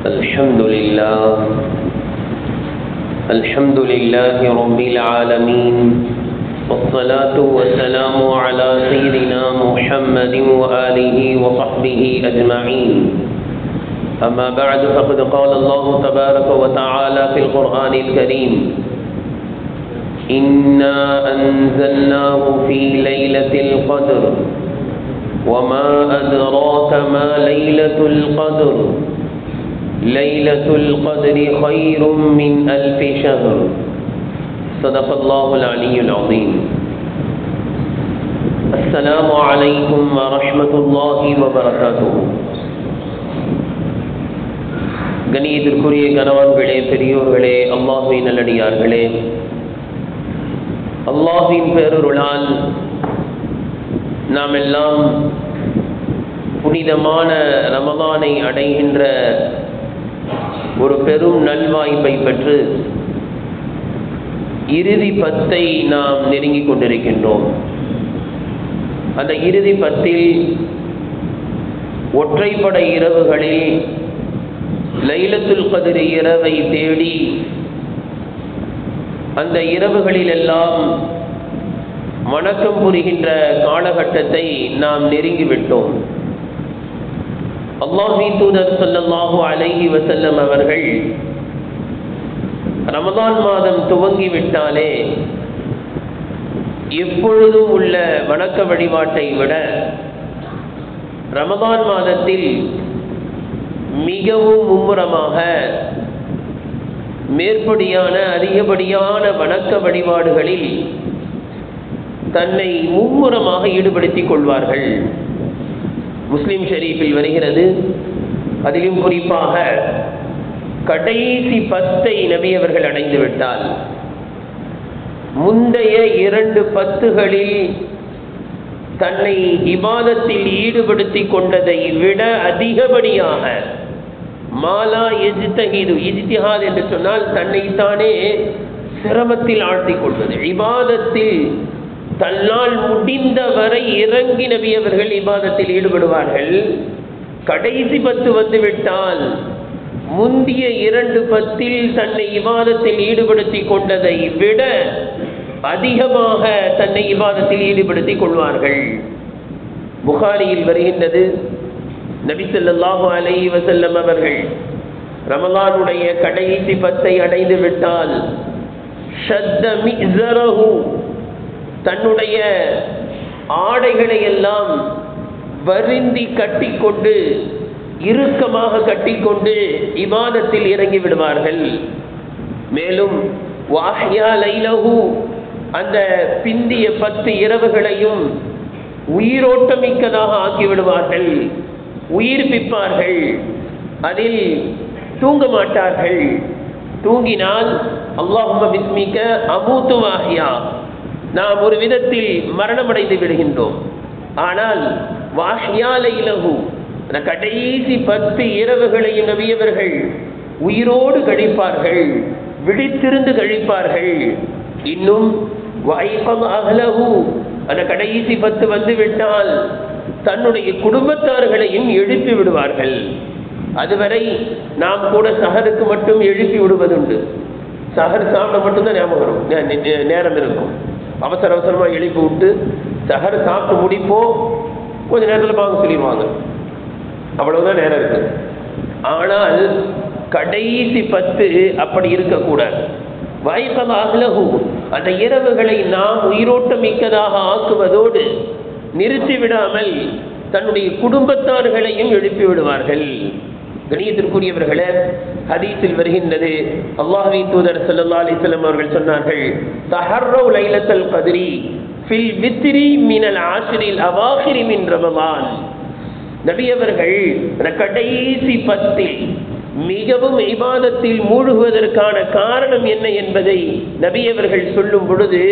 الحمد لله رب العالمين، والصلاة والسلام على سيدنا محمد وآله وصحبه أجمعين. أما بعد، فقد قال الله تبارك وتعالى في القرآن الكريم: إنا أنزلناه في ليلة القدر وما أدراك ما ليلة القدر ليلة القدر خير من ألف شهر. صدق الله العلي العظيم. السلام عليكم ورحمة الله وبركاته. கணியத்திற்குரிய கணவான்களே, பெரியோர்களே, அல்லாஹ்வின் நல்லடியார்களே, அல்லாஹ்வின் பேரருளால் நாம் எல்லாம் புனிதமான ரமலானை அடைகின்ற ஒரு பெரும் நல்வாய்ப்பை பெற்று இறுதி 10 நாம் நெருங்கிக் கொண்டிருக்கின்றோம். அந்த இறுதி 10 ஒற்றைப்படை இரவுகளில் லைலத்துல் கத்ர் இரவை தேடி அந்த இரவுகளில் எல்லாம் வணக்கம் புரிகின்ற காலகட்டத்தை நாம் நெருங்கிவிட்டோம். அல்லாஹ்வின் தூதர் ஸல்லல்லாஹு அலைஹி வஸல்லம் அவர்கள் ரமலான் மாதம் துவங்கிவிட்டாலே எப்பொழுதும் உள்ள வணக்க வழிபாட்டை விட ரமலான் மாதத்தில் மிகவும் மும்முரமாக மேற்படியான அதிகப்படியான வணக்க வழிபாடுகளில் தன்னை மும்முரமாக ஈடுபடுத்திக் கொள்வார்கள். முஸ்லிம் ஷரீஃபில் வருகிறது. அதிலும் குறிப்பாக கடைசி 10 நபி அவர்கள் அடைந்து விட்டால் முந்தைய 2 10களில் தன்னை இபாதத்தில் ஈடுபடுத்திக் கொண்டதை விட அதிகப்படியாக மாலா எஜ்தஹிது, இஜ்திஹாத் என்று சொன்னால் தன்னைத்தானே சிரமத்தில் ஆழ்த்திக் கொள்வது. இபாதத்தில் தன்னால் முடிந்தவரை இறங்கி நபி அவர்கள் இபாதத்தில் ஈடுபடுவார்கள். கடைசி 10 வந்துவிட்டால் முந்திய 2 10ல் தன்னை இபாதத்தில் ஈடுபடுத்திக் கொண்டதை விட அதிகமாக தன்னை இபாதத்தில் ஈடுபடுத்திக் கொள்வார்கள். புகாரியில் வருகின்றது, நபி ஸல்லல்லாஹு அலைஹி வஸல்லம் அவர்கள் ரமலானுடைய கடைசி 10 அடைந்து விட்டால் ஷத்த மிஸரஹு, தன்னுடைய ஆடைகளை எல்லாம் வருந்தி கட்டிக்கொண்டு இறுக்கமாக கட்டிக்கொண்டு இபாதத்தில் இறங்கி விடுவார்கள். மேலும் வாஹ்யா லைலஹு, அந்த பிந்திய 10 இரவுகளையும் உயிரோட்டமிக்கதாக ஆக்கிவிடுவார்கள், உயிர்ப்பிப்பார்கள். அதில் தூங்க மாட்டார்கள். தூங்கினால் அல்லாஹும்ம பிஸ்மிக அமூத்து வாஹ்யா, நாம் ஒரு விதத்தில் மரணமடைந்து விடுகின்றோம். ஆனால் வாஹ்யா லைலஹு, கடைசி 10 இரவுகளையும் நபியவர்கள் உயிரோடு கழிப்பார்கள், விழித்திருந்து கழிப்பார்கள். இன்னும் வைகத அஹ்லஹு, அந்த கடைசி 10 வந்துவிட்டால் தன்னுடைய குடும்பத்தார்களையும் எழுப்பி விடுவார்கள். அதுவரை நாம் கூட சஹருக்கு மட்டும் எழுப்பி விடுவதுண்டு. சஹர் சாப்பிட மட்டும்தான் ஞாபகம் வரும், நேரம் இருக்கும். அவசர அவசரமாக எழுப்பி விட்டு சஹர் சாப்பிட்டு முடிப்போம், கொஞ்சம் நேரத்தில் வாங்க சொல்லிடுவாங்க, அவ்வளவுதான் நேரம் இருக்கு. ஆனால் கடைசி 10 அப்படி இருக்கக்கூடாது. வைகத அஹ்லஹு, அந்த இரவுகளை நாம் உயிரோட்டமிக்கதாக ஆக்குவதோடு நிறுத்திவிடாமல் தன்னுடைய குடும்பத்தார்களையும் எழுப்பி விடுவார்கள். கணியத்திற்குரியவர்களே, ஹதீஸில் வருகின்றது, அல்லாஹ்வின் தூதர் ஸல்லல்லாஹு அலைஹி வஸல்லம் அவர்கள் சொன்னார்கள், தஹர்ரு லைலத்துல் கத்ரி ஃபில் வித்ரி மினல் ஆஷிரில் அவாஹிரி மின் ரமலான். நபி அவர்கள் கடைசி 10ல் மிகவும் இபாதத்தில் மூழ்குவதற்கான காரணம் என்ன என்பதை நபி அவர்கள் சொல்லும் பொழுது,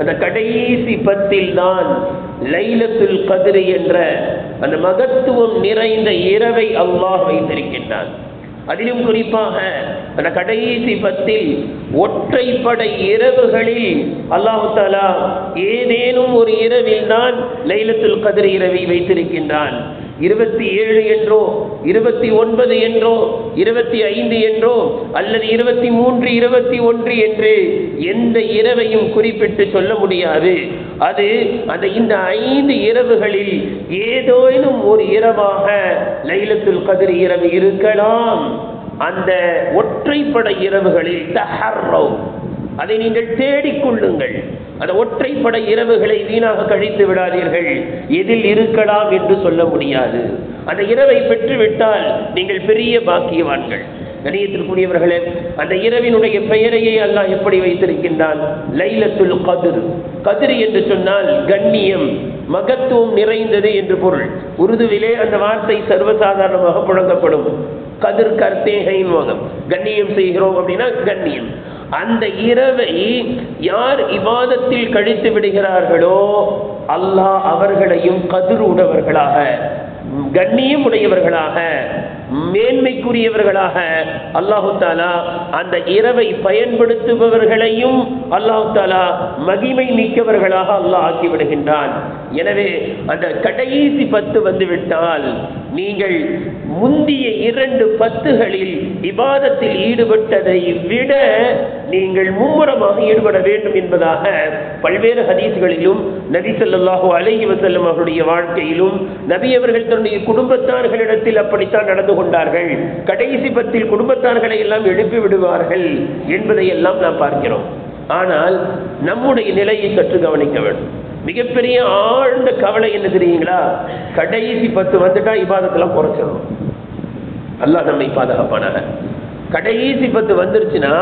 அந்த கடைசி 10ல் தான் லைலத்துல் கத்ர் என்ற அந்த மகத்துவம் நிறைந்த இரவை அல்லாஹ் வைத்திருக்கின்றான். அதிலும் குறிப்பாக அந்த கடைசி 10ல் ஒற்றைப்படை இரவுகளில் அல்லாஹ் தஆலா ஏதேனும் ஒரு இரவில் தான் லைலத்துல் கத்ர் இரவை வைத்திருக்கின்றான். 27 என்றோ 29 என்றோ 25 என்றோ அல்லது 23 21 என்று எந்த இரவையும் குறிப்பிட்டு சொல்ல முடியாது. அது இந்த 5 இரவுகளில் ஏதேனும் ஒரு இரவாக லைலத்துல் கத்ர் இரவு இருக்கலாம். அந்த ஒற்றைப்படை இரவுகளில் தஹர்ரவ், அதை நீங்கள் தேடிக்கொள்ளுங்கள். அந்த ஒற்றைப்படை இரவுகளை வீணாக கழித்து விடாதீர்கள். எதில் இருக்கலாம் என்று சொல்ல முடியாது. அந்த இரவை பெற்றுவிட்டால் நீங்கள் பெரிய பாக்கியவான்கள். கணியத்திற்குரியவர்களே, அந்த இரவினுடைய பெயரையே அல்லாஹ் எப்படி வைத்திருக்கின்றான்? லைலத்துல் கத்ர். கத்ர் என்று சொன்னால் கண்ணியம், மகத்துவம் நிறைந்தது என்று பொருள். உருதுவிலே அந்த வார்த்தை சர்வசாதாரணமாக புழங்கப்படும். கதிர் கர்த்தேகைன் மோகம், கண்ணியம் செய்கிறோம் அப்படின்னா கண்ணியம். அந்த இரவை யார் இபாதத்தில் கழித்து விடுகிறார்களோ அல்லாஹ் அவர்களையும் கதிர் உடையவர்களாக, கண்ணியம் உடையவர்களாக, மேன்மைக்குரியவர்களாக அல்லாஹு தாலா அந்த இரவை பயன்படுத்துபவர்களையும் அல்லாஹு தாலா மகிமை மிக்கவர்களாக அல்லாஹ் ஆக்கி விடுகின்றான். எனவே அந்த கடைசி 10 வந்துவிட்டால் நீங்கள் முந்திய 2 10களில் இபாதத்தில் ஈடுபட்டதை விட நீங்கள் மும்முரமாக ஈடுபட வேண்டும் என்பதாக பல்வேறு ஹதீஸ்களிலும் நபி ஸல்லல்லாஹு அலைஹி வஸல்லம் அவருடைய வாழ்க்கையிலும் நபி அவர்கள் தன்னுடைய குடும்பத்தார்களிடத்தில் அப்படித்தான் நடந்து கொண்டார்கள். கடைசி 10ல் குடும்பத்தார்களை எல்லாம் எழுப்பி விடுவார்கள் என்பதை எல்லாம் நாம் பார்க்கிறோம். ஆனால் நம்முடைய நிலையை சற்று கவனிக்க வேண்டும். மிகப்பெரிய ஆழ்ந்த கவலை என்ன தெரியுங்களா? கடைசி 10 வந்துட்டா இபாதத்தெல்லாம் குறைச்சிடும். அல்லாஹ் நம்மை பாதுகாப்பானாக. கடைசி 10 வந்துருச்சுன்னா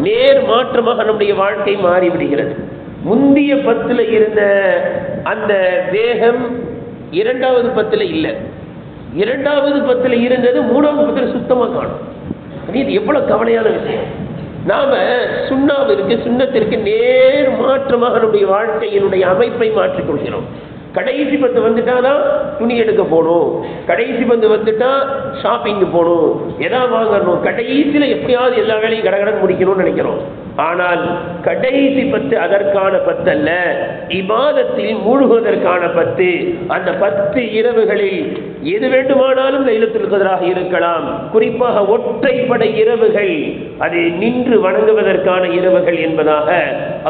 நேர் மாற்றமாக நம்முடைய வாழ்க்கை மாறிவிடுகிறது. முந்திய 10ல் இருந்த அந்த வேகம் 2வது 10ல் இல்லை. 2வது 10ல் இருந்தது 3வது 10ல் சுத்தமாக காணும். இது எவ்வளவு கவலையான விஷயம். நாம சுன்னத்திற்கு நேர் மாற்றமாக நம்முடைய வாழ்க்கையினுடைய அமைப்பை மாற்றிக் கொள்கிறோம். கடைசி 10 வந்துட்டாதான் துணி எடுக்க போகணும், கடைசி 10 வந்துட்டா ஷாப்பிங் போகணும், எதா வாங்கணும், கடைசியில் எப்படியாவது எல்லா வேலையும் கடகடன் முடிக்கணும்னு நினைக்கிறோம். ஆனால் கடைசி 10 அதற்கான 10 அல்ல, இபாதத்தில் மூழ்குவதற்கான 10. அந்த 10 இரவுகளில் எது வேண்டுமானாலும் லைலத்துல் கத்ராக இருக்கலாம். குறிப்பாக ஒற்றைப்படை இரவுகள், அது நின்று வணங்குவதற்கான இரவுகள் என்பதாக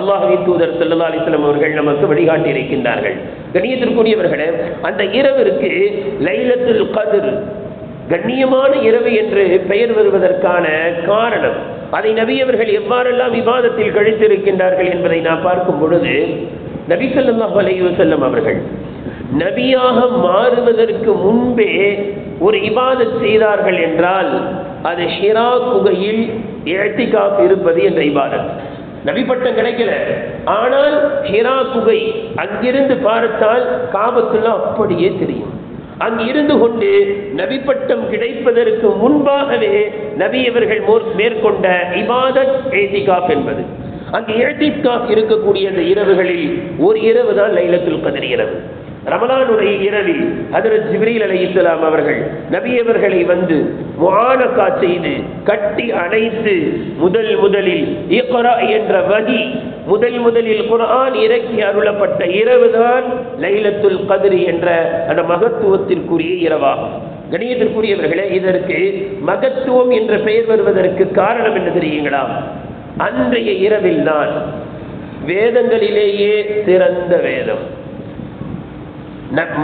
அல்லாஹ்வின் தூதர் ஸல்லல்லாஹு அலைஹி வஸல்லம் அவர்கள் நமக்கு வழிகாட்டி இருக்கின்றார்கள். கண்ணியத்திற்குரியவர்களே, அந்த இரவிற்கு லைலத்துல் கத்ர் கண்ணியமான இரவு என்று பெயர் வருவதற்கான காரணம், அதை நபி அவர்கள் எவ்வாறெல்லாம் இபாதத்தில் கழித்திருக்கின்றார்கள் என்பதை நாம் பார்க்கும் பொழுது, நபி ஸல்லல்லாஹு அலைஹி வஸல்லம் அவர்கள் நபியாக மாறுவதற்கு முன்பே ஒரு இபாதத் செய்தார்கள் என்றால் அது ஹிரா குகையில் இஅ்திகாஃப் இருப்பது என்ற இபாதத். நபி பட்டம் கிடைக்கல, ஆனால் ஹிரா குகை அங்கிருந்து பார்த்தால் காபத்துல்லா அப்படியே தெரியும். அங்கு இருந்து கொண்டு நபி பட்டம் கிடைப்பதற்கு முன்பாகவே நபி அவர்கள் மேற்கொண்ட இபாதத் இஅ்திகாஃப் என்பது. அங்கு இஅ்திகாஃப் இருக்கக்கூடிய அந்த இரவுகளில் ஒரு இரவு தான் லைலத்துல் கத்ர் இரவு. ரமலானுடைய இரவில் ஹஜ்ரத் ஜிப்ரீல் அலைஹிஸ்ஸலாம் அவர்கள் நபி அவர்களை வந்து முஆனகா செய்து கட்டி அணைத்து முதலில் இக்ரா என்ற வஹி, முதலில் குர்ஆன் இறக்கி அருளப்பட்ட இரவுதான் லைலத்துல் கத்ர் என்ற அந்த மகத்துவத்திற்குரிய இரவாகும். கணியத்திற்குரியவர்களே, இதற்கு மகத்துவம் என்ற பெயர் வருவதற்கு காரணம் என்ன தெரியுங்களா? அன்றைய இரவில் தான் வேதங்களிலேயே சிறந்த வேதம்,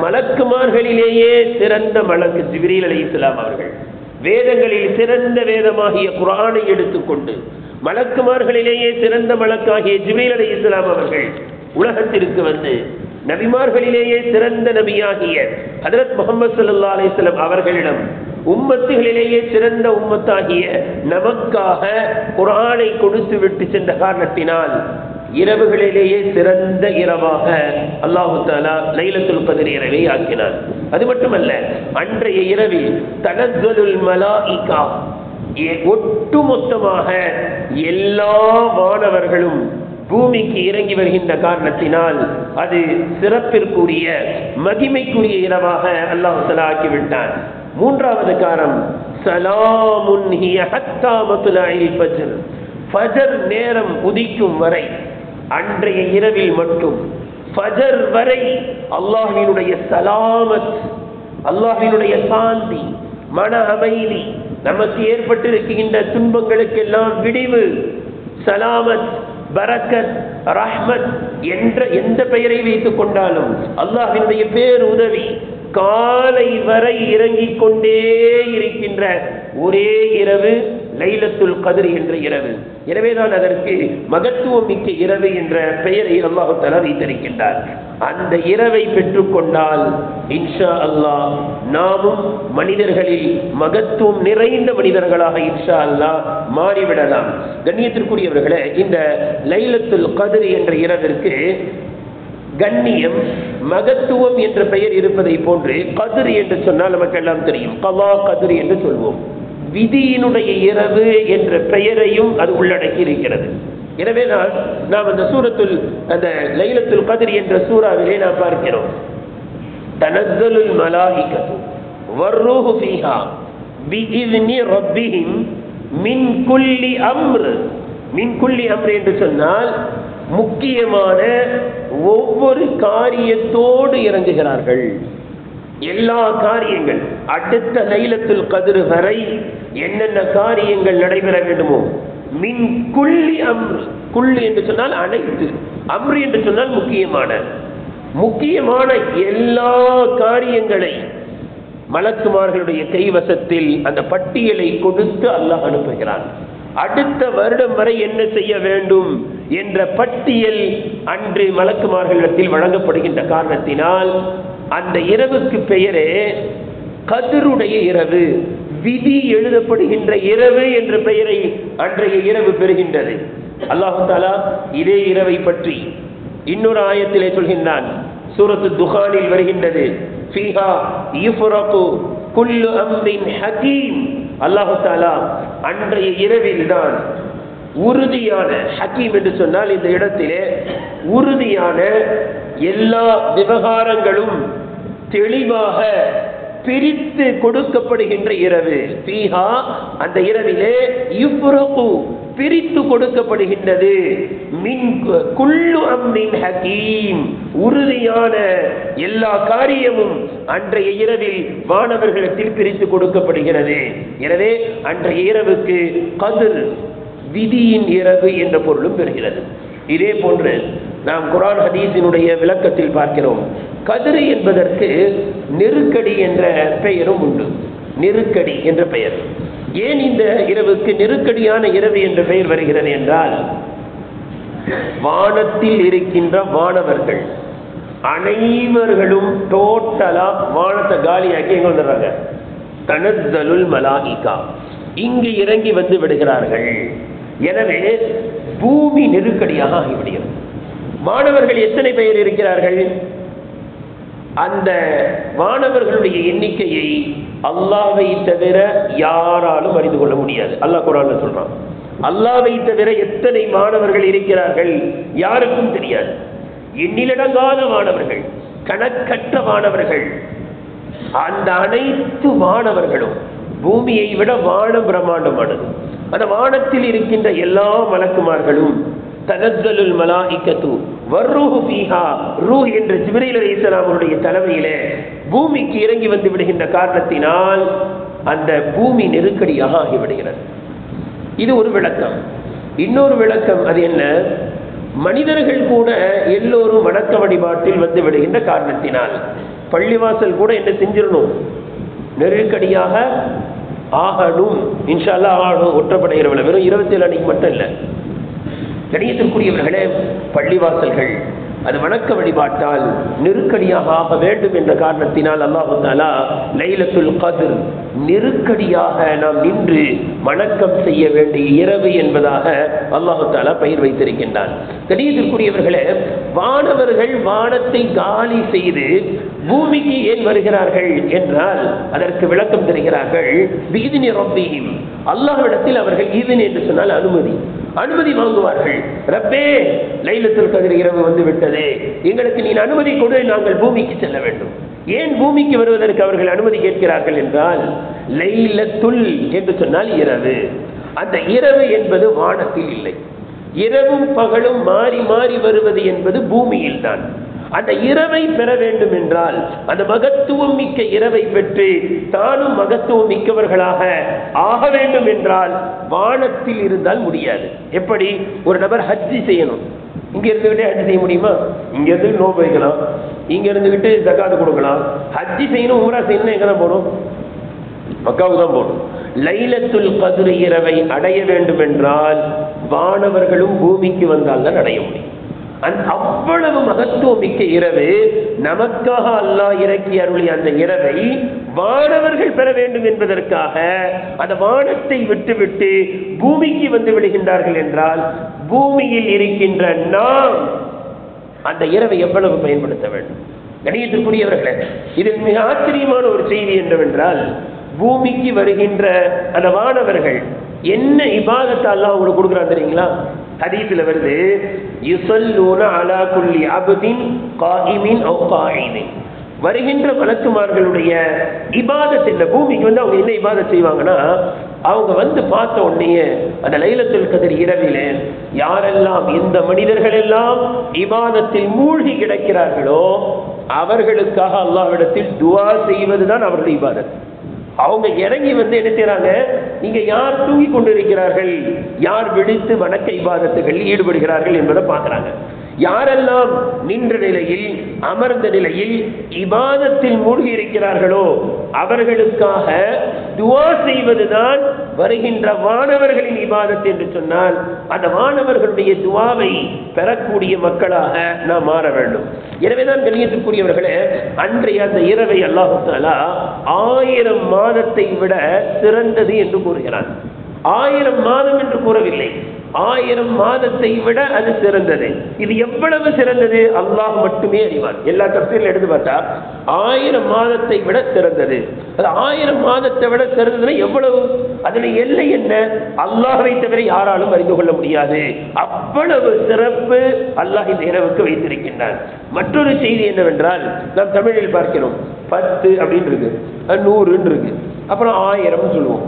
மலக்குமார்களிலேயே சிறந்த மலக்கு ஜிப்ரீல் அலைஹிஸ்ஸலாம் அவர்கள் வேதங்களில் சிறந்த வேதமாகிய குர்ஆனை எடுத்துக்கொண்டு மலக்குமார்களிலேயே சிறந்த மலக்காகிய ஜிப்ரீல் அலைஹிஸ்ஸலாம் அவர்கள் உலகத்திற்கு வந்து நபிமார்களிலேயே சிறந்த நபியாகிய ஹஜ்ரத் முஹம்மது ஸல்லல்லாஹு அலைஹி வஸல்லம் அவர்களிடம் உம்மத்துகளிலேயே சிறந்த உம்மத்தாகிய நமக்காக குர்ஆனை கொடுத்து விட்டு சென்ற காரணத்தினால் இரவுகளிலேயே சிறந்த இரவாக அல்லாஹு தஆலா லைலத்துல் கத்ர் இரவை ஆக்கினார். அது மட்டுமல்ல, அன்றைய இரவில் தனஸ்ஸலுல் மலாயிகா, ஒட்டுமொத்தமாக எல்லா வானவர்களும் பூமிக்கு இறங்கி வருகின்ற காரணத்தினால் அது சிறப்பிற்குரிய மகிமைக்குரிய இரவாக அல்லாஹ் தஆலா ஆக்கிவிட்டார். மூன்றாவது காரணம், ஸலாமுன் ஹிய ஹத்தா மத்லஇல் ஃபஜ்ர், ஃபஜர் நேரம் உதிக்கும் வரை, அன்றைய இரவில் மட்டும் ஃபஜர் வரை அல்லாஹ்வினுடைய சலாமத், அல்லாஹ்வினுடைய சாந்தி, மன அமைதி, நமக்கு ஏற்பட்டிருக்கின்ற துன்பங்களுக்கெல்லாம் விடிவு, சலாமத், பரக்கத், ரஹ்மத் என்ற எந்த பெயரை வைத்துக் கொண்டாலும் அல்லாஹ்வினுடைய பேர் உதவி காலை வரை இறங்கிக் கொண்டே இருக்கின்ற ஒரே இரவு லைலத்துல் கத்ர் என்ற இரவு. எனவேதான் அதற்கு மகத்துவம் மிக்க இரவு என்ற பெயரை அல்லாஹ் தஆலா வைத்திருக்கின்றார். அந்த இரவை பெற்றுக்கொண்டால் இன்ஷா அல்லாஹ் நாமும் மனிதர்களில் மகத்துவம் நிறைந்த மனிதர்களாக இன்ஷா அல்லாஹ் மாறிவிடலாம். கண்ணியத்திற்குரியவர்களே, இந்த லைலத்துல் கத்ர் என்ற இரவிற்கு கண்ணியம், மகத்துவம் என்ற பெயர் இருப்பதை போன்று கத்ர் என்று சொன்னால் நமக்கெல்லாம் தெரியும், கலா கத்ர் என்று சொல்வோம். விதியினுடைய இரவு என்ற பெயரையும் அது உள்ளடக்கி இருக்கிறது. எனவே நாம் அந்த சூரத்துல் அந்த லைலத்துல் கத்ர் என்ற சூறாவிலே நாம் பார்க்கிறோம், தனஸ்ஸலுல் மலாயிகத்து வர்ரூஹு ஃபீஹா பிஇذنி ரப்பிஹிம் மின் குல்லி அம்ர். மின் குல்லி அம்ர் என்று சொன்னால் முக்கியமான ஒவ்வொரு காரியத்தோடு இறங்குகிறார்கள். எல்லா காரியங்கள் அடுத்த லைலத்துல் கத்ர் வரை என்னென்ன காரியங்கள் நடைபெற வேண்டுமோ, மின் குல்லி அம்ர், குல்லி என்று சொன்னால் அனைத்து, அம்ர் என்று சொன்னால் முக்கியமான எல்லா காரியங்களை மலக்குமார்களுடைய கைவசத்தில் அந்த பட்டியலை கொடுத்து அல்லாஹ் அனுப்புகிறான். அடுத்த வருடம் வரை என்ன செய்ய வேண்டும் என்ற பட்டியல் அன்று மலக்குமார்களிடத்தில் வழங்கப்படுகின்ற காரணத்தினால் அந்த இரவுக்கு பெயரே கத்ருடைய இரவு, விதி எழுதப்படுகின்ற இரவு என்ற பெயரை அன்றைய இரவு பெறுகின்றது. அல்லாஹ் தஆலா இதே இரவை பற்றி இன்னொரு ஆயத்திலே சொல்கின்றான். சூரத்து துகானில் வருகின்றது, ஃபீஹா யுஃப்ரகு குல்லு அம்ரின் ஹகீம். அல்லாஹ் தஆலா அன்றைய இரவில் தான் உறுதியான, ஹக்கீம் என்று சொன்னால் இந்த இடத்திலே உறுதியான எல்லா விவகாரங்களும் தெளிவாக பிரித்து கொடுக்கப்படுகின்ற இரவு. ஃபீஹா அந்த இரவிலே யுஃப்ரகு பிரித்து கொடுக்கப்படுகின்றது, மின் குல்லு அம்ரின் ஹகீம் உறுதியான எல்லா காரியமும் அன்றைய இரவில் வானவர்களிடத்தில் பிரித்து கொடுக்கப்படுகிறது. எனவே அன்றைய இரவுக்கு கத்ர் விதியின் இரவு என்ற பொருளும் பெறுகிறது. இதே போன்று நாம் குர்ஆன் ஹதீஸினுடைய விளக்கத்தில் பார்க்கிறோம், கத்ர் என்பதற்கு நெருக்கடி என்ற பெயரும் உண்டு. நெருக்கடி என்ற பெயர். ஏன் இந்த இரவுக்கு நெருக்கடியான இரவு என்ற பெயர் வருகிறது என்றால், வானத்தில் இருக்கின்ற வானவர்கள் அனைவர்களும் டோட்டலா வானத்தை காலியாக்கி எங்க வந்துடுறாங்க, தனஸ்ஸலுல் மலாயிகா இங்கு இறங்கி வந்து விடுகிறார்கள். எனவே பூமி நெருக்கடியாக ஆகிவிடுகிறது. மாணவர்கள் எத்தனை பேர் இருக்கிறார்கள்? அந்த வானவர்களுடைய எண்ணிக்கையை அல்லாஹ்வை தவிர யாராலும் அறிந்து கொள்ள முடியாது. அல்லாஹ் குர்ஆன்ல சொல்றான், அல்லாஹ்வை தவிர எத்தனை மாணவர்கள் இருக்கிறார்கள் யாருக்கும் தெரியாது. எண்ணிலடங்காத மாணவர்கள், கணக்கற்ற மாணவர்கள். அந்த அனைத்து மாணவர்களும் பூமியை விட வானம் பிரம்மாண்டமானது. அந்த வானத்தில் இருக்கின்ற எல்லா மலக்குமார்களும் தனஸ்ஸலுல் மலாயிகத்து வர்ரூஹு ஃபீஹா, ரூஹ் என்ற ஜிப்ரீல் அலைஹிஸ்ஸலாமுடைய தலைமையிலே பூமிக்கு இறங்கி வந்து விடுகின்ற காரணத்தினால் அந்த பூமி நெருக்கடியாக ஆகிவிடுகிறது. இது ஒரு விளக்கம். இன்னொரு விளக்கம் அது என்ன, மனிதர்கள் கூட எல்லோரும் வணக்க வழிபாட்டில் வந்து விடுகின்ற காரணத்தினால் பள்ளிவாசல் கூட என்ன செஞ்சிடணும், நெருக்கடியாக ஆகணும். இன்ஷா அல்லாஹ் ஆகணும். ஒற்றப்படுகிறவர்கள் வெறும் 27 அன்னைக்கு மட்டும் இல்லை. கணியத்திற்குரியவர்களே, பள்ளிவாசல்கள் அது வணக்க வழிபாட்டால் நெருக்கடியாக ஆக வேண்டும் என்ற காரணத்தினால் அல்லாஹ் தஆலா லைலத்துல் கத்ர் நெருக்கடியாக நாம் நின்று வணக்கம் செய்ய வேண்டிய இரவு என்பதாக அல்லாஹ் தஆலா பெயர் வைத்திருக்கின்றான். கணியத்திற்குரியவர்களே, வானவர்கள் வானத்தை காலி செய்து பூமிக்கு ஏன் வருகிறார்கள் என்றால் அதற்கு விளக்கம் தருகிறார்கள். பிஇذنி ரப்பிஹிம், அல்லாஹ்விடத்தில் அவர்கள் இذن என்று சொன்னால் அனுமதி வாங்குவார்கள். ரப்பே, லைலத்துல் கத்ர் இரவு வந்து விட்டது, எங்களுக்கு நீ அனுமதி கொடு, நாங்கள் பூமிக்கு செல்ல வேண்டும். ஏன் பூமிக்கு வருவதற்கு அவர்கள் அனுமதி கேட்கிறார்கள் என்றால், லைலத்துல் என்று சொன்னால் இரவு. அந்த இரவு என்பது வானத்தில் இல்லை. இரவும் பகலும் மாறி மாறி வருவது என்பது பூமியில் தான். அந்த இரவை பெற வேண்டும் என்றால், அந்த மகத்துவம் மிக்க இரவை பெற்று தானும் மகத்துவம் மிக்கவர்களாக ஆக வேண்டும் என்றால் வானத்தில் இருந்தால் முடியாது. எப்படி? ஒரு நபர் ஹஜ்ஜி செய்யணும், இங்க இருந்துகிட்டே ஹஜ் செய்ய முடியுமா? இங்க இருந்து நோன்பு வைக்கலாம், இங்க இருந்துகிட்டு ஜகாத் கொடுக்கலாம். ஹஜ்ஜி செய்யணும், உம்ரா செய்யணும், எங்க தான் போகணும்? மக்காவுக்கு தான் போகணும். லைலத்துல் கத்ர் இரவை அடைய வேண்டும் என்றால் வானவர்களும் பூமிக்கு வந்தால் தான் அடைய முடியும். அவ்வளவு மகத்துவம் மிக்க இரவு நமக்காக அல்லாஹ் இறக்கி அருளிய அந்த இரவை வானவர்கள் பெற வேண்டும் என்பதற்காக அந்த வானத்தை விட்டுவிட்டு பூமிக்கு வந்து விடுகின்றார்கள் என்றால் பூமியில் இருக்கின்ற நாம் அந்த இரவை எவ்வளவு பயன்படுத்த வேண்டும்? கணியத்திற்குரியவர்களே, இதில் மிக ஆச்சரியமான ஒரு செய்தி என்னவென்றால், பூமிக்கு வருகின்ற அந்த வானவர்கள் என்ன இபாதத்தை அல்லாஹ் உங்களுக்கு கொடுக்குறான் தெரியுங்களா? ஹதீஸ்ல வருது, யுஸல்லூன அலா குல்லி அப்தின் காயிமின் அவ் காயிமின். வருகின்ற மலக்குமார்களுடைய இபாதத் என்ன? பூமிக்கு வந்து அவங்க என்ன இபாதத் செய்வாங்கன்னா, அவங்க வந்து பார்த்த உடனே அந்த லைலத்துல் கத்ர் இரவிலே யாரெல்லாம், இந்த மனிதர்கள் எல்லாம் இபாதத்தில் மூழ்கி கிடக்கிறார்களோ அவர்களுக்காக அல்லாஹ்விடத்தில் துஆ செய்வதுதான் அவர்களுடைய இபாதத். அவங்க இறங்கி வந்து என்ன செய்யறாங்க? நீங்க யார் தூங்கி கொண்டிருக்கிறார்கள், யார் விழித்து வணக்க இபாதத்துகளில் ஈடுபடுகிறார்கள் என்பதை பார்க்கிறாங்க. யாரெல்லாம் நின்ற நிலையில் அமர்ந்த நிலையில் இபாதத்தில் மூழ்கி இருக்கிறார்களோ அவர்களுக்காக துஆ செய்வதுதான் வருகின்ற வானவர்களின் இபாதத் என்று சொன்னால், அந்த வானவர்களுடைய துஆவை பெறக்கூடிய மக்களாக நாம் மாற வேண்டும். எனவேதான் கண்ணியத்திற்குரியவர்களே, அன்றைய அந்த இரவை அல்லாஹ் தஆலா 1000 மாதத்தை விட சிறந்தது என்று கூறுகிறான். 1000 மாதம் என்று கூறவில்லை, 1000 மாதத்தை விட அது சிறந்தது. இது எவ்வளவு சிறந்தது அல்லாஹ் மட்டுமே அறிவான். எல்லா தஃசீரிலும் எடுத்து பார்த்தா 1000 மாதத்தை விட சிறந்தது. அது 1000 மாதத்தை விட சிறந்ததுன்னா எவ்வளவு? அதுல எல்லை என்ன? அல்லாஹ்வை தவிர யாராலும் அறிந்து கொள்ள முடியாது. அவ்வளவு சிறப்பு அல்லாஹ் இந்த இரவுக்கு வைத்திருக்கின்றான். மற்றொரு செய்தி என்னவென்றால், நாம் தமிழில் பார்க்கிறோம் 10 அப்படின்னு இருக்கு, 100 இருக்கு, அப்புறம் 1000 சொல்லுவோம்,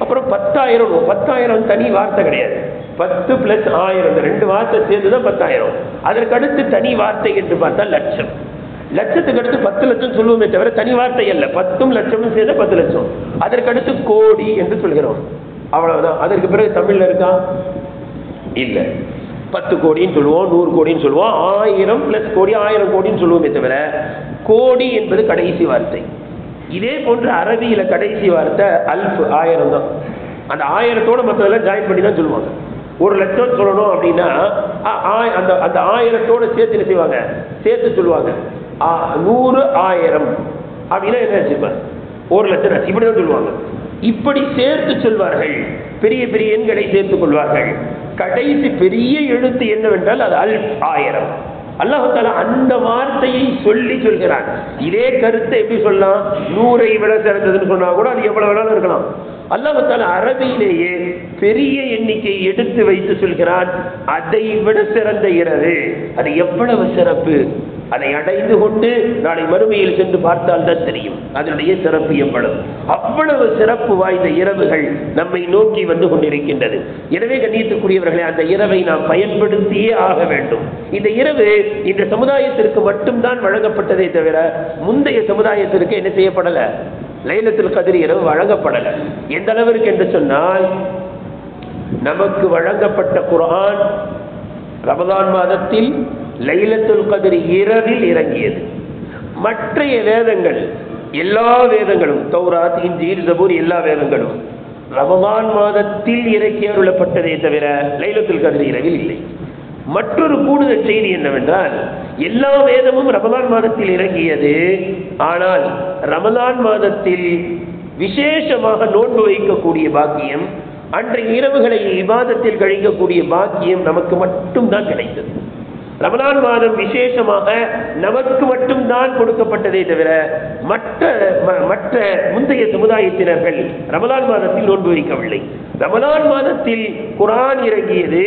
அப்புறம் 10,000. 10,000 தனி வார்த்தை கிடையாது. 10 + 1000 2 வார்த்தை சேர்ந்துதான் 10,000. அதற்கு அடுத்து தனி வார்த்தை என்று பார்த்தால் லட்சம். லட்சத்துக்கு அடுத்து 10 லட்சம் சொல்லுவோமே தவிர தனி வார்த்தை அல்ல. 10 லட்சமும் சேர்ந்த 10 லட்சம். அதற்கு அடுத்து கோடி என்று சொல்கிறோம், அவ்வளவுதான். அதற்கு பிறகு தமிழ்ல இருக்கா? இல்ல. 10 கோடின்னு சொல்லுவோம், 100 கோடின்னு சொல்லுவோம், 1000 + கோடி 1000 கோடின்னு சொல்லுவோமே தவிர கோடி என்பது கடைசி வார்த்தை. இதே போன்று அரபியில கடைசி வார்த்தை அல்ஃப், 1000 தான். அந்த 1000தோட மற்றதெல்லாம் ஜாயின் பண்ணி தான் சொல்லுவாங்க. 1 லட்சம் சொல்லணும் அப்படின்னா அந்த 1000தோட சேர்த்து என்ன செய்வாங்க? சேர்த்து சொல்லுவாங்க. 100 1000 அப்படின்னா என்ன வச்சுப்பாங்க? 1 லட்சம் இப்படிதான் சொல்லுவாங்க. இப்படி சேர்த்து சொல்வார்கள். பெரிய பெரிய எண்களை சேர்த்துக் கொள்வார்கள். கடைசி பெரிய எழுத்து என்னவென்றால் அது அல்ஃப், 1000. அல்லாஹ் தஆலா அந்த வார்த்தையை சொல்கிறான். இதே கருத்தை எப்படி சொல்லலாம்? 100ஐ விட சிறந்ததுன்னு சொன்னா கூட அது எவ்வளவு வேணாலும் இருக்கலாம். அல்லாஹ் தஆலா அரபியிலேயே பெரிய எண்ணிக்கையை எடுத்து வைத்து சொல்கிறான், அதை விட சிறந்த இரவு. அது எவ்வளவு சிறப்பு! அதை அடைந்து கொண்டு நாளை மறுமையில் சென்று பார்த்தால் தான் தெரியும் அதனுடைய சிறப்பு எவ்வளவு. அவ்வளவு சிறப்பு வாய்ந்த இரவுகள் நம்மை நோக்கி வந்து கொண்டிருக்கின்றது. எனவே கண்ணியத்துக்குரியவர்களே, அந்த இரவை நாம் பயன்படுத்தியே ஆக வேண்டும். இந்த இரவு இந்த சமுதாயத்திற்கு மட்டும்தான் வழங்கப்பட்டதே தவிர முந்தைய சமுதாயத்திற்கு என்ன செய்யப்படல? லைலத்துல் கத்ர் இரவு வழங்கப்படல. எந்த அளவிற்கு என்று சொன்னால், நமக்கு வழங்கப்பட்ட குர்ஆன் ரமதான் மாதத்தில் லைலத்துல் கத்ர் இரவில் இறங்கியது. மற்றைய வேதங்கள், எல்லா வேதங்களும், தௌராத், இன்ஜீல், ஜபூர், எல்லா வேதங்களும் ரமதான் மாதத்தில் இறக்கி அருளப்பட்டதே தவிர லைலத்துல் கத்ர் இரவில் இல்லை. மற்றொரு கூடுதல் செய்தி என்னவென்றால், எல்லா வேதமும் ரமதான் மாதத்தில் இறங்கியது. ஆனால் ரமதான் மாதத்தில் விசேஷமாக நோன்பு வைக்கக்கூடிய பாக்கியம், அன்றைய இரவுகளை இபாதத்தில் கழிக்கக்கூடிய பாக்கியம் நமக்கு மட்டும்தான் கிடைத்தது. ரமலான் மாதம் விசேஷமாக நமக்கு மட்டும்தான் கொடுக்கப்பட்டதே தவிர மற்ற முந்தைய சமுதாயத்தினர்கள் ரமலான் மாதத்தில் நோன்பு வைக்கவில்லை. ரமலான் மாதத்தில் குர்ஆன் இறங்கியது.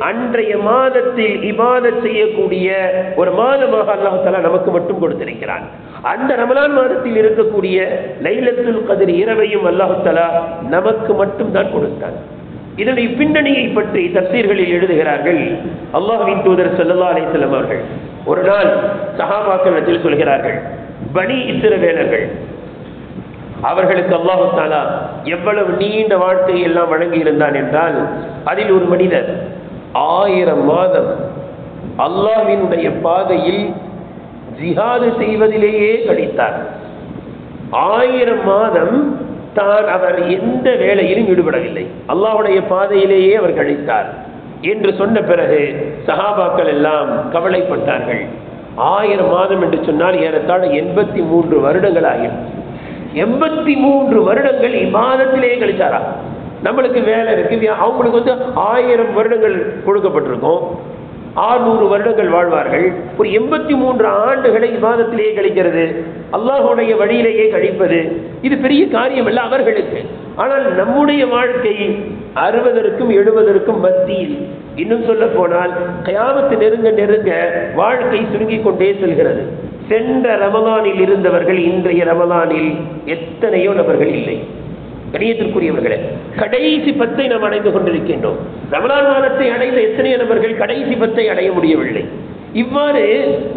அன்றைய மாதத்தில் இபாதத் செய்யக்கூடிய ஒரு மாதமாக அல்லாஹ் தஆலா நமக்கு மட்டும் கொடுத்திருக்கிறான். அந்த ரமலான் மாதத்தில் இருக்கக்கூடிய லைலத்துல் கத்ர் இரவையும் அல்லாஹ் தஆலா நமக்கு மட்டும் தான் கொடுத்தான். இதனுடைய பின்னணியை பற்றி தஃசீர்களில் எழுதுகிறார்கள். அல்லாஹ்வின் தூதர் ஸல்லல்லாஹு அலைஹி வஸல்லம் அவர்கள் ஒரு நாள் சஹாபாக்களிடத்தில் சொல்கிறார்கள், பனி இஸ்ரவேலர்கள் அவர்களுக்கு அல்லாஹ் தஆலா எவ்வளவு நீண்ட வாழ்க்கையை எல்லாம் வழங்கி இருந்தான் என்றால், அதில் ஒரு மனிதர் 1000 மாதம் அல்லாஹ்வினுடைய பாதையில் ஜிஹாது செய்வதிலேயே கழித்தார். 1000 மாதம் தான் அவர் எந்த வேலையிலும் ஈடுபடவில்லை, அல்லாஹ்வுடைய பாதையிலேயே அவர் கழித்தார் என்று சொன்ன பிறகு சஹாபாக்கள் எல்லாம் கவலைப்பட்டார்கள். 1000 மாதம் என்று சொன்னால் ஏறத்தாழ 83 வருடங்கள் ஆகிடும். 83 வருடங்கள் இபாதத்திலே கழிச்சாரா? நம்மளுக்கு வேலை இருக்கு, அவங்களுக்கு 1000 வருடங்கள் கொடுக்கப்பட்டிருக்கும், 600 வருடங்கள் வாழ்வார்கள். ஒரு 83 ஆண்டுகளை இபாதத்திலேயே கழிக்கிறது, அல்லாஹ்வுடைய வழியிலேயே கழிப்பது, இது பெரிய காரியம் அல்ல அவர்களுக்கு. ஆனால் நம்முடைய வாழ்க்கை 60க்கும் 70க்கும் மத்தியில், இன்னும் சொல்ல போனால் கியாமத்து நெருங்க நெருங்க வாழ்க்கை சுருங்கிக் கொண்டே செல்கிறது. சென்ற ரமலானில் இருந்தவர்கள் இன்றைய ரமலானில் எத்தனையோ நபர்கள் இல்லை. கணியத்திற்குரியவர்களே, கடைசி 10 நாம் அடைந்து கொண்டிருக்கின்றோம். ரமலான் மாதத்தை அடைந்த எத்தனையோ நபர்கள் கடைசி 10 அடைய முடியவில்லை. இவ்வாறு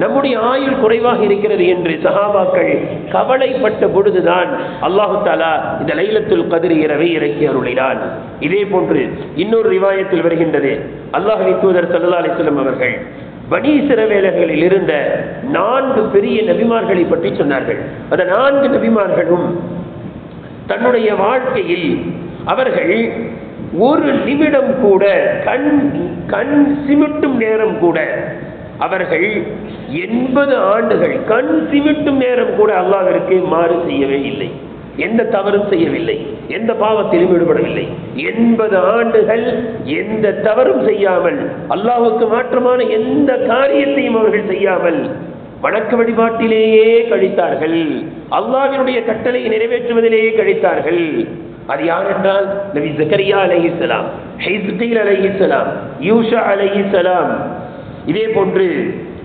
நம்முடைய ஆயுள் குறைவாக இருக்கிறது என்று சஹாபாக்கள் கவலைப்பட்ட பொழுதுதான் அல்லாஹு தஆலா இந்த லைலத்துல் கத்ர் இரவை இறக்கி அருளினான். இதே போன்று இன்னொரு ரிவாயத்தில் வருகின்றது, அல்லாஹ்வின் தூதர் ஸல்லல்லாஹு அலைஹி வஸல்லம் அவர்கள் பனி இஸ்ரவேலர்களில் இருந்த 4 பெரிய நபிமார்களை பற்றி சொன்னார்கள். அந்த 4 நபிமார்களும் தன்னுடைய வாழ்க்கையில் அவர்கள் ஒரு நிமிடம் கூட கண் சிமிட்டும் நேரம் கூட அவர்கள் 80 ஆண்டுகள் கண் சிமிட்டும் நேரம் கூட அல்லாஹ்விற்கு மாறு செய்யவே இல்லை, எந்த தவறும் செய்யவில்லை, எந்த பாவத்திலும் ஈடுபடவில்லை. 80 ஆண்டுகள் எந்த தவறும் செய்யாமல், அல்லாஹ்வுக்கு மாற்றமான எந்த காரியத்தையும் அவர்கள் செய்யாமல் வணக்க வழிபாட்டிலேயே கழித்தார்கள், அல்லாஹ்வினுடைய கட்டளையை நிறைவேற்றுவதிலேயே கழித்தார்கள். அது யார் என்றால் நபி ஜக்கரியா அலைஹிஸ்ஸலாம், ஹிஸ்கீல் அலைஹிஸ்ஸலாம், யூஷா அலைஹிஸ்ஸலாம், இதே போன்று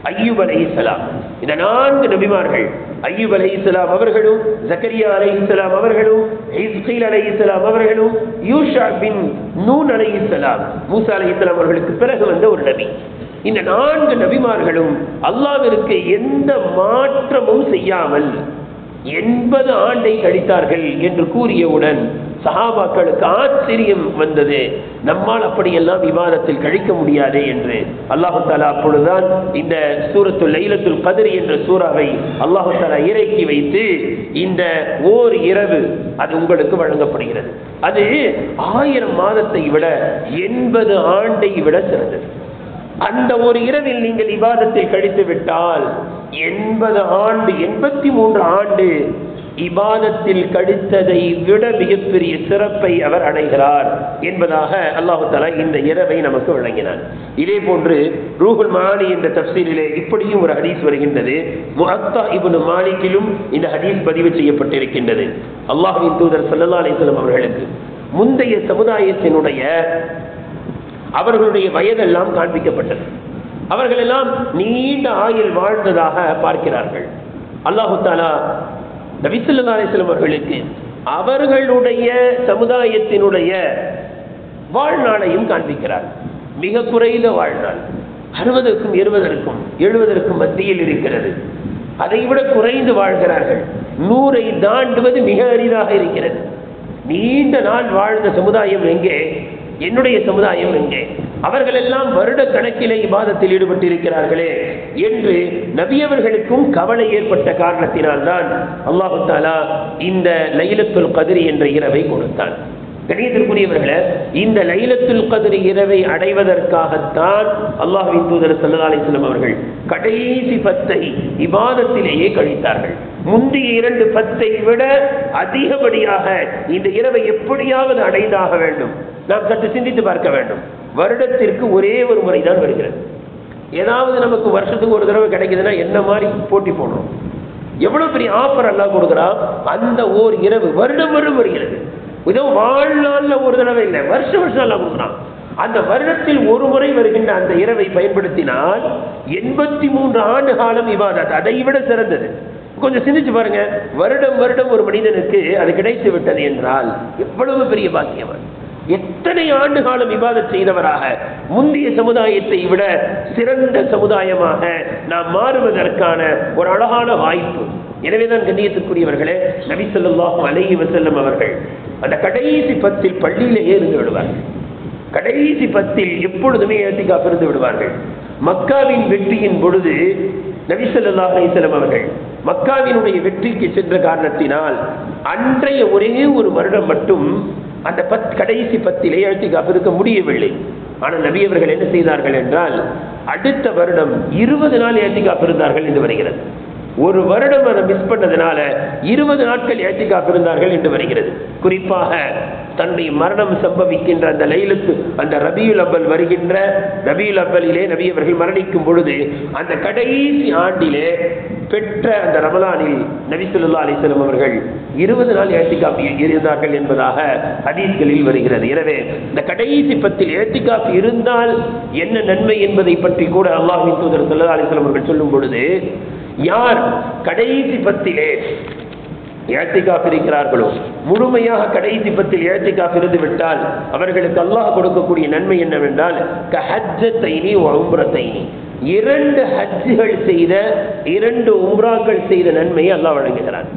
அய்யூப் அலைஹிஸ்ஸலாம். இந்த 4 நபிமார்கள், அய்யூப் அலைஹிஸ்ஸலாம் அவர்களும், ஜக்கரியா அலைஹிஸ்ஸலாம் அவர்களும், ஹிஸ்கீல் அலைஹிஸ்ஸலாம் அவர்களும், யூஷா பின் நூன் அலைஹிஸ்ஸலாம், மூசா அலைஹிஸ்ஸலாம் அவர்களுக்கு பிறகு வந்த ஒரு நபி. இந்த 4 நபிமார்களும் அல்லாஹ்விற்கு எந்த மாற்றமும் செய்யாமல் 80 ஆண்டை கழித்தார்கள் என்று கூறியவுடன் சஹாபாக்களுக்கு ஆச்சரியம் வந்தது. நம்மால் அப்படியெல்லாம் விவாதத்தில் கழிக்க முடியாதே என்று. அல்லாஹு தஆலா அப்பொழுதுதான் இந்த சூரத்துல் லைலத்துல் கத்ர் என்ற சூறாவை அல்லாஹு தஆலா இறக்கி வைத்து, இந்த ஓர் இரவு அது உங்களுக்கு வழங்கப்படுகிறது, அது 1000 மாதத்தை விட 80 ஆண்டை விட சிறந்தது. அந்த ஒரு இரவில் நீங்கள் இபாதத்தில் கழித்து விட்டால் 80 ஆண்டு 83 ஆண்டு இபாதத்தில் கழித்ததை விட மிகப்பெரிய சிறப்பை அவர் அடைகிறார் என்பதாக அல்லாஹு தஆலா இந்த இரவை நமக்கு வழங்கினார். இதே போன்று ரூஹுல் மானி என்ற தஃப்சீரிலே இப்படியும் ஒரு ஹதீஸ் வருகின்றது. முஅத்தா இப்னு மாலிக்கிலும் இந்த ஹதீஸ் பதிவு செய்யப்பட்டிருக்கின்றது. அல்லாஹ்வின் தூதர் ஸல்லல்லாஹு அலைஹி வஸல்லம் அவர்களுக்கு முந்தைய சமுதாயத்தினுடைய அவர்களுடைய வயதெல்லாம் காண்பிக்கப்பட்டது. அவர்கள் எல்லாம் நீண்ட ஆயுள் வாழ்ந்ததாக பார்க்கிறார்கள். அல்லாஹு தஆலா நபி ஸல்லல்லாஹு அலைஹி வஸல்லம் அவர்களுக்கு அவர்களுடைய சமுதாயத்தினுடைய வாழ்நாளையும் காண்பிக்கிறார். மிக குறைந்த வாழ்நாள், 60க்கும் 20க்கும் 70க்கும் மத்தியில் இருக்கிறது. அதைவிட குறைந்து வாழ்கிறார்கள். 100ஐ தாண்டுவது மிக அரிதாக இருக்கிறது. நீண்ட நாள் வாழ்ந்த சமுதாயம் எங்கே? என்னுடைய சமுதாயம் எங்கே? அவர்கள் எல்லாம் வருட கணக்கிலே இபாதத்தில் ஈடுபட்டிருக்கிறார்களே என்று நபியவர்களுக்கும் கவலை ஏற்பட்ட காரணத்தினால்தான் அல்லாஹு தஆலா இந்த லைலத்துல் கத்ர் என்ற இரவை கொடுத்தான். கணியத்திற்குரியவர்களே, இந்த லைலத்துல் கத்ர் இரவை அடைவதற்காகத்தான் அல்லாஹ்வின் தூதர் ஸல்லல்லாஹு அலைஹி வஸல்லம் அவர்கள் கடைசி 10ஐ இபாதத்திலேயே கழித்தார்கள். முந்தைய 2 10ஐ விட அதிகப்படியாக இந்த இரவை எப்படியாவது அடைந்தாக வேண்டும். நாம் சற்று சிந்தித்து பார்க்க வேண்டும். வருடத்திற்கு ஒரே ஒரு முறை தான் வருகிறது. ஏதாவது நமக்கு வருஷத்துக்கு ஒரு தடவை கிடைக்குதுன்னா என்ன மாதிரி போட்டி போடுறோம். எவ்வளவு பெரிய ஆஃபர் எல்லாம் கொடுக்குறா. அந்த ஓர் இரவு வருடம் வருகிறது. இதோ வாழ்நாள்ல ஒரு தடவை இல்லை, வருஷம் எல்லாம் கொடுக்குறான். அந்த வருடத்தில் ஒரு முறை வருகின்ற அந்த இரவை பயன்படுத்தினால் 83 ஆண்டு காலம் இபாதத், அதை விட சிறந்தது. கொஞ்சம் சிந்திச்சு பாருங்க. வருடம் ஒரு மனிதனுக்கு அது கிடைத்து விட்டது என்றால் எவ்வளவு பெரிய பாக்கியம். எத்தனை ஆண்டு காலம் இபாதத் செய்தவராக முந்தைய சமுதாயத்தை விட சிறந்த சமுதாயமாக நாம் மாறுவதற்கான ஒரு அழகான வாய்ப்பு. எனவேதான் கண்ணியத்திற்குரியவர்களே, நபி ஸல்லல்லாஹு அலைஹி வஸல்லம் அவர்கள் அந்த கடைசி 10 பள்ளியிலேயே இருந்து விடுவார்கள். கடைசி 10 எப்பொழுதுமே இஅ்திகாஃப் இருந்து விடுவார்கள். மக்காவின் வெற்றியின் பொழுது நபி ஸல்லல்லாஹு அலைஹி வஸல்லம் அவர்கள் மக்காவினுடைய வெற்றிக்கு சென்ற காரணத்தினால் அன்றைய ஒரே ஒரு வருடம் மட்டும் அந்த கடைசி 10 இஅ்திகாஃப் இருக்க முடியவில்லை. ஆனால் நபி அவர்கள் என்ன செய்தார்கள் என்றால், அடுத்த வருடம் 20 நாள் இஅ்திகாஃப் இருந்தார்கள் என்று வருகிறது. ஒரு வருடம் அதை மிஸ் பண்ணதுனால 20 நாட்கள் இஅ்திகாஃப் இருந்தார்கள் என்று வருகிறது. குறிப்பாக தன்னுடைய மரணம் சம்பவிக்கின்ற அந்த லைலத்து, அந்த ரபியுல் அவ்வல் வருகின்ற ரபியுல் அவ்வலிலே நபி அவர்கள் மரணிக்கும் பொழுது அந்த கடைசி ஆண்டிலே பெற்ற அந்த ரமலானில் நபி ஸல்லல்லாஹு அலைஹி வஸல்லம் அவர்கள் 20 நாள் இஅ்திகாஃப் இருந்தார்கள் என்பதாக ஹதீஸ்களில் வருகிறது. எனவே இந்த கடைசி 10 இஅ்திகாஃப் இருந்தால் என்ன நன்மை என்பதை பற்றி கூட அல்லாஹ்வின் தூதர் ஸல்லல்லாஹு அலைஹி வஸல்லம் அவர்கள் சொல்லும் பொழுது, யார் கடைசி 10 இஅ்திகாஃப் இருக்கிறார்களோ, முழுமையாக கடைசி 10 இஅ்திகாஃப் இருந்து விட்டால் அவர்களுக்கு அல்லாஹ் கொடுக்கக்கூடிய நன்மை என்னவென்றால், கஹஜ்ஜத்தைனி வ உம்ரத்தைனி, 2 ஹஜ்ஜுகள் செய்த 2 உம்ராக்கள் செய்த நன்மையை அல்லாஹ் வழங்குகிறான்.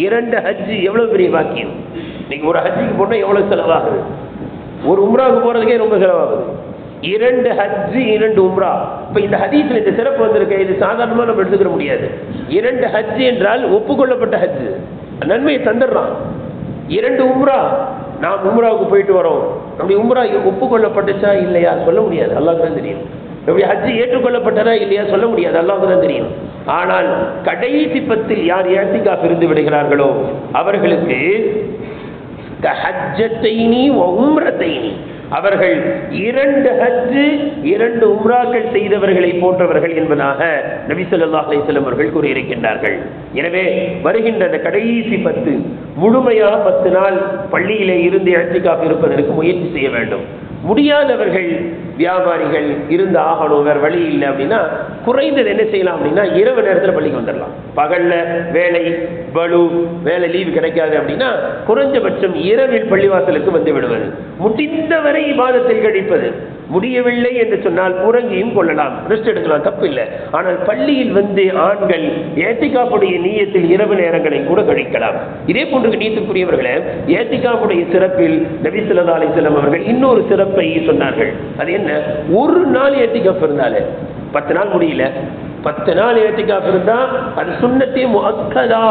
2 ஹஜ் எவ்வளவு பெரிய பாக்கியம்! இன்னைக்கு ஒரு ஹஜ்ஜுக்கு போனால் எவ்வளவு செலவாகுது? ஒரு உம்ராவுக்கு போறதுக்கே ரொம்ப செலவாகுது. 2 ஹஜ் 2 உம்ரா. இப்ப இந்த ஹதீஸ்ல இந்த சிறப்பு வந்திருக்கு. இது சாதாரணமா நம்ம எடுத்துக்கிற முடியாது. 2 ஹஜ் என்றால் ஒப்புக்கொள்ளப்பட்ட ஹஜ், நன்மையை தந்துடுறான். 2 உம்ரா, நாம் உம்ராவுக்கு போயிட்டு வரோம், நம்முடைய உம்ரா ஒப்புக்கொள்ளப்பட்டுச்சா இல்லையா சொல்ல முடியாது, அல்லாஹ்க்கு தான் தெரியும். நம்முடைய ஹஜ் ஏற்றுக்கொள்ளப்பட்டதா இல்லையா சொல்ல முடியாது, அல்லாஹ்க்கு தான் தெரியும். ஆனால் கடைசி 10 யார் இஅ்திகாஃப் இருந்து விடுகிறார்களோ அவர்களுக்கு கஹஜ்ஜத்தைனி வ உம்ரத்தைனி, அவர்கள் 2 ஹஜ் 2 உம்ராக்கள் செய்தவர்களை போன்றவர்கள் என்பதாக நபி ஸல்லல்லாஹு அலைஹி வஸல்லம் அவர்கள் கூறியிருக்கின்றார்கள். எனவே வருகின்ற அந்த கடைசி 10 முழுமையாக 10 நாள் பள்ளியிலே இருந்து இஅ்திகாஃப் இருப்பதற்கு முயற்சி செய்ய வேண்டும். முடியாதவர்கள், வியாபாரிகள் இருந்து ஆகணும், வேற வழி இல்லை அப்படின்னா குறைந்தது என்ன செய்யலாம் அப்படின்னா, இரவு நேரத்தில் பள்ளிக்கு வந்துடலாம். பகல்ல வேலை பலு, வேலை லீவு கிடைக்காது அப்படின்னா குறைஞ்சபட்சம் இரவில் பள்ளிவாசலுக்கு வந்து விடுவது, முடிந்தவரை இபாதத்தில் கழிப்பது. முடியவில்லை என்று சொன்னால் உறங்கியும் கொள்ளலாம், ரெஸ்ட் எடுக்கலாம், தப்பு இல்லை. ஆனால் பள்ளியில் வந்து ஆண்கள் இஅ்திகாஃபுடைய நியத்தில் இரவு நேரங்களை கூட கழிக்கலாம். இதே போன்று நீத்துக்குரியவர்களே, இஅ்திகாஃபுடைய சிறப்பில் நபி ஸல்லல்லாஹு அலைஹி வஸல்லம் அவர்கள் இன்னொரு சிறப்பை சொன்னார்கள். அது என்ன? ஒரு நாள் இஅ்திகாஃப் இருந்தாலே, 10 நாள் முடியல, 10 நாள் இஅ்திகாஃப் இருந்தா அது சுன்னத்தே முஅக்கதா,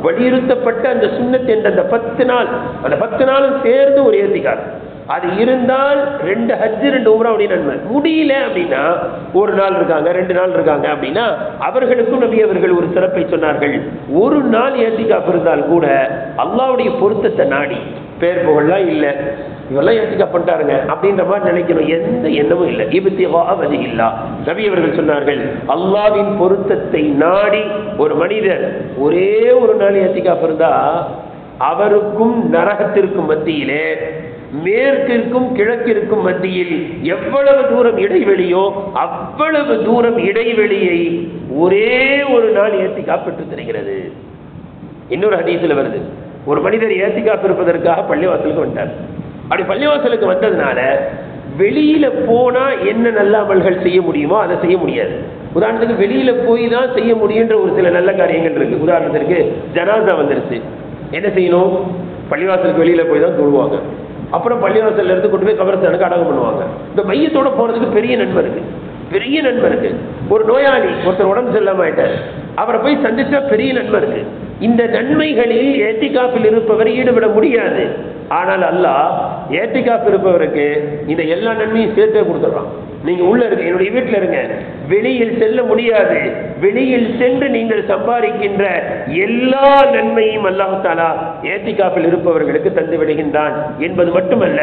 வலியுறுத்தப்பட்ட அந்த சுன்னத் என்ற அந்த 10 நாள், அந்த 10 நாளும் சேர்ந்து ஒரு இஅ்திகாஃப். அது இருந்தால் 2 ஹஜ் 2 உம்ராவுடைய நன்மை. முடியல அப்படின்னா 1 நாள் இருக்காங்க, 2 நாள் இருக்காங்க அப்படின்னா அவர்களுக்கும் நபி அவர்கள் ஒரு சிறப்பை சொன்னார்கள். ஒரு நாள் இஅ்திகாஃப் இருந்தால் கூட அல்லாஹ்வுடைய பொருத்தத்தை நாடி, பேர் புகழ்லாம் இல்லை, இவெல்லாம் இஅ்திகாஃப் பண்ணிட்டாருங்க அப்படின்ற மாதிரி நினைக்கணும், எந்த எண்ணமும் இல்லை. இப்திகா வஜ்ஹில்லாஹ், நபி அவர்கள் சொன்னார்கள், அல்லாஹ்வின் பொருத்தத்தை நாடி ஒரு மனிதர் ஒரே ஒரு நாள் இஅ்திகாஃப் இருந்தா அவருக்கும் நரகத்திற்கும் மத்தியிலே, மேற்கிற்கும் கிழக்கிற்கும் மத்தியில் எவ்வளவு தூரம் இடைவெளியோ அவ்வளவு தூரம் இடைவெளியை ஒரே ஒரு நாள் இஅ்திகாஃப் பெற்று தருகிறது. இன்னொரு ஹதீஸ்ல வருது, ஒரு மனிதர் இஅ்திகாஃப் இருப்பதற்காக பள்ளிவாசலுக்கு வந்தார். அப்படி பள்ளிவாசலுக்கு வந்ததுனால வெளியில போனா என்ன நல்ல அமல்கள் செய்ய முடியுமோ அதை செய்ய முடியாது. உதாரணத்துக்கு வெளியில போய் தான் செய்ய முடியுன்ற ஒரு சில நல்ல காரியங்கள் இருக்கு. உதாரணத்திற்கு ஜனாசா வந்துருச்சு, என்ன செய்யணும்? பள்ளிவாசலுக்கு வெளியில போய் தான் தொழுவாங்க. அப்புறம் பள்ளிவாசல்ல இருந்து கொண்டு போய் கபரஸ்தானுக்கு அடக்கம் பண்ணுவாங்க. இந்த மையத்தோட போறதுக்கு பெரிய நன்மை இருக்கு, பெரிய நன்மை இருக்கு. ஒரு நோயாளி ஒருத்தர் உடம்பு சரியில்லாம ஆயிட்டார், அவரை போய் சந்திச்சா பெரிய நன்மை இருக்கு. இந்த நன்மைகளில் இஅ்திகாஃபில் இருப்பவர் ஈடுபட முடியாது. ஆனால் அல்லாஹ் இஅ்திகாஃப் இருப்பவருக்கு இந்த எல்லா நன்மையும் சேர்த்தே கொடுத்துட்றான். நீங்க உள்ள இருங்க, என்னுடைய வீட்டில் இருங்க, வெளியில் செல்ல முடியாது, வெளியில் சென்று நீங்கள் சம்பாதிக்கின்ற எல்லா நன்மையும் அல்லாஹ் தஆலா இஅ்திகாஃபில் இருப்பவர்களுக்கு தந்து விடுகின்றான் என்பது மட்டுமல்ல,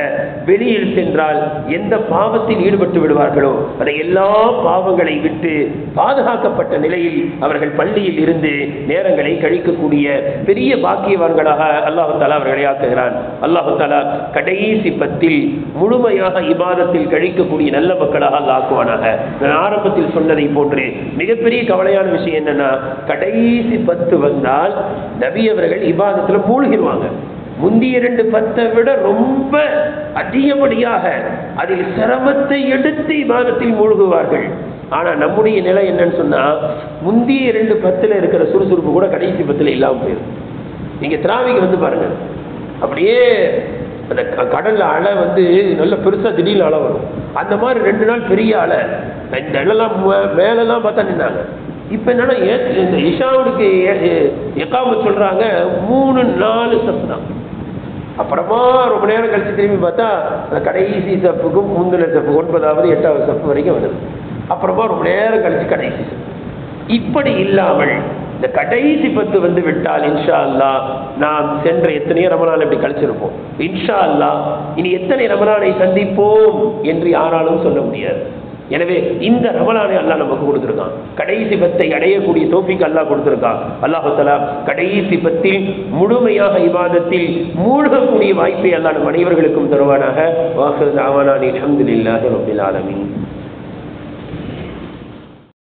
வெளியில் சென்றால் எந்த பாவத்தில் ஈடுபட்டு விடுவார்களோ அந்த எல்லா பாவங்களை விட்டு பாதுகாக்கப்பட்ட நிலையில் அவர்கள் பள்ளியில் இருந்து நேரங்களை கழிக்கக்கூடிய பெரிய பாக்கியவான்களாக அல்லாஹ் தஆலா அவர்களை ஆக்குகிறான். அல்லாஹ் தஆலா கடைசி 10 முழுமையாக இபாதத்தில் கழிக்கக்கூடிய நல்ல மக்களாக அல்லாஹ் ஆக்குவானாக. நான் ஆரம்பத்தில் சொன்னதை போன்று மிகப்பெரிய கவலையான விஷயம் என்னன்னா, கடைசி 10 வந்தால் நபி அவர்கள் இபாதத்தில் மூழ்கிடுவாங்க. முந்திய 2 விட ரொம்ப அதிகப்படியாக அதில் சிரமத்தை எடுத்து இபாதத்தில் மூழ்குவார்கள். ஆனா நம்முடைய நிலை என்னன்னு சொன்னா, முந்திய 2 இருக்கிற சுறுசுறுப்பு கூட கடைசி 10 இல்லாமல் போயிடும். நீங்க திராவிக்கு வந்து பாருங்க, அப்படியே அந்த கடல்ல அலை வந்து நல்ல பெருசா திடீர்னு அலை வரும். அந்த மாதிரி 2 நாள் பெரிய அலை, இந்த இலெல்லாம் மேலெல்லாம் பார்த்தா நின்னாங்க. இப்ப என்னன்னா இந்த இஷாவுக்கு எக்காமத் சொல்றாங்க 3-4 சப்பு தான். அப்புறமா ரொம்ப நேரம் கழிச்சு திரும்பி பார்த்தா அந்த கடைசி சப்புக்கும் முந்தின சப்பு 9வது 8வது சப்பு வரைக்கும் வருது. அப்புறமா ரொம்ப நேரம் கழிச்சு கடைசி சப்பு. இப்படி இல்லாமல் இந்த கடைசி 10 வந்து விட்டால் இன்ஷா அல்லாஹ் நாம் சென்ற எத்தனையோ ரமலான் இப்படி கழிச்சிருப்போம். இன்ஷா அல்லாஹ் இனி எத்தனை ரமலானை சந்திப்போம் என்று யாராலும் சொல்ல முடியாது. எனவே இந்த ரமலானை அல்லாஹ் நமக்கு கொடுத்துருக்கான். கடைசி 10 அடையக்கூடிய தௌஃபீக் அல்லாஹ் கொடுத்துருக்கான். அல்லாஹ் தஆலா கடைசி 10 முழுமையாக இபாதத்தில் மூழ்கக்கூடிய வாய்ப்பை அல்லாஹ் நம் அனைவர்களுக்கும் தருவானாக. வாஹிரு தஅவானா அல்ஹம்துலில்லாஹி ரப்பில் ஆலமீன்.